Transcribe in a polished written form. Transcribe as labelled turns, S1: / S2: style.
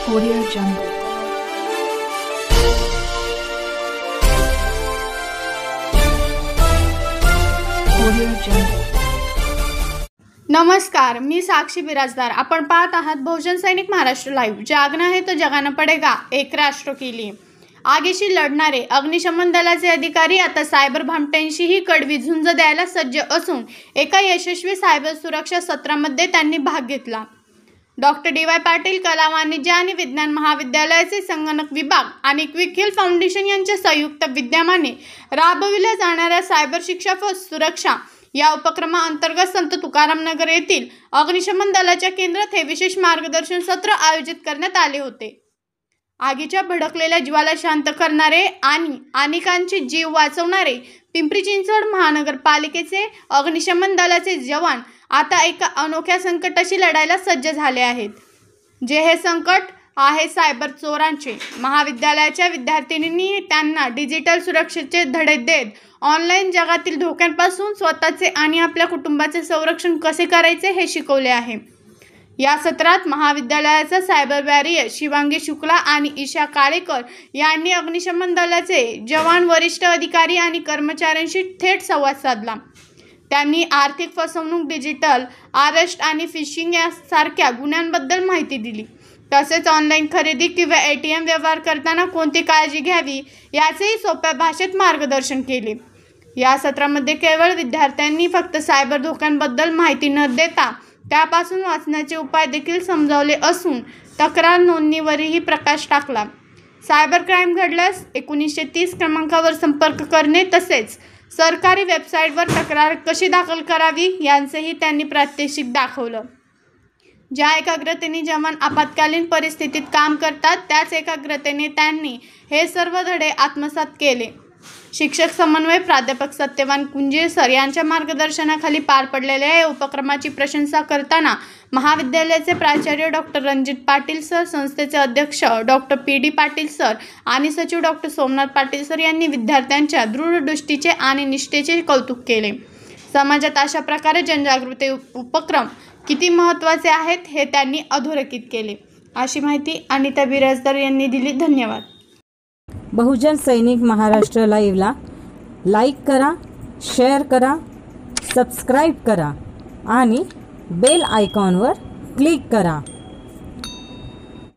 S1: Audio Jungle. Audio Jungle.
S2: नमस्कार, मी साक्षी बिराजदार. आपण पाहत आहात बहुजन सैनिक महाराष्ट्र लाईव्ह. जागना है तो जगाना पडेगा, एक राष्ट्र के लिए. आगीशी लढणारे अग्निशमन दलाचे अधिकारी आता सायबर भामट्यांशीही कडवी झुंज द्यायला सज्ज असून एका यशस्वी सायबर सुरक्षा सत्रामध्ये त्यांनी भाग घेतला. डॉक्टर डी वाय पाटील कला वाणिज्य आणि विज्ञान महाविद्यालयाचे संगणक विभाग आणि क्विक हिल फाउंडेशन यांच्या संयुक्त विद्यमाने राबविल्या जाणाऱ्या सायबर शिक्षा व सुरक्षा या उपक्रमाअंतर्गत संत तुकाराम नगर येथील अग्निशमन दलाच्या केंद्रात हे विशेष मार्गदर्शन सत्र आयोजित करण्यात आले होते. आगीच्या भडकलेल्या जीवाला शांत करणारे आणि अनेकांचे जीव वाचवणारे पिंपरी चिंचवड महानगरपालिकेचे अग्निशमन दलाचे जवान आता एका अनोख्या संकटाशी लढायला सज्ज झाले आहेत. जे हे संकट आहे सायबर चोरांचे. महाविद्यालयाच्या विद्यार्थिनींनी त्यांना डिजिटल सुरक्षेचे धडे देत ऑनलाईन जगातील धोक्यांपासून स्वतःचे आणि आपल्या कुटुंबाचे संरक्षण कसे करायचे हे शिकवले आहे. या सत्रात महाविद्यालयाचा सायबर वॉरियर शिवांगी शुक्ला आणि ईशा काळेकर यांनी अग्निशमन दलाचे जवान, वरिष्ठ अधिकारी आणि कर्मचाऱ्यांशी थेट संवाद साधला. त्यांनी आर्थिक फसवणूक, डिजिटल अरेस्ट आणि फिशिंग यासारख्या गुन्ह्यांबद्दल माहिती दिली. तसेच ऑनलाईन खरेदी किंवा ATM व्यवहार करताना कोणती काळजी घ्यावी याचेही सोप्या भाषेत मार्गदर्शन केले. या सत्रामध्ये केवळ विद्यार्थ्यांनी फक्त सायबर धोक्यांबद्दल माहिती न देता त्यापासून वाचण्याचे उपाय देखील समजावले असून तक्रार नोंदणीवरही प्रकाश टाकला. सायबर क्राईम घडल्यास 1930 क्रमांकावर संपर्क करणे तसेच सरकारी वेबसाईटवर तक्रार कशी दाखल करावी यांचेही त्यांनी प्रात्यक्षिक दाखवलं. ज्या एकाग्रतेने जवान आपत्कालीन परिस्थितीत काम करतात त्याच एकाग्रतेने त्यांनी हे सर्व धडे आत्मसात केले. शिक्षक समन्वय प्राध्यापक सत्यवान कुंजीर सर यांच्या मार्गदर्शनाखाली पार पडलेल्या या उपक्रमाची प्रशंसा करताना महाविद्यालयाचे प्राचार्य डॉक्टर रणजित पाटील सर, संस्थेचे अध्यक्ष डॉक्टर PD पाटील सर आणि सचिव डॉक्टर सोमनाथ पाटील सर यांनी विद्यार्थ्यांच्या दृढदृष्टीचे आणि निष्ठेचे कौतुक केले. समाजात अशा प्रकारे जनजागृती उपक्रम किती महत्त्वाचे आहेत हे त्यांनी अधोरेखित केले. अशी माहिती अनिता बिराजदार यांनी दिली. धन्यवाद.
S3: बहुजन सैनिक महाराष्ट्र लाईव्हला लाईक करा, शेअर करा, सबस्क्राईब करा आणि बेल आयकॉनवर क्लिक करा.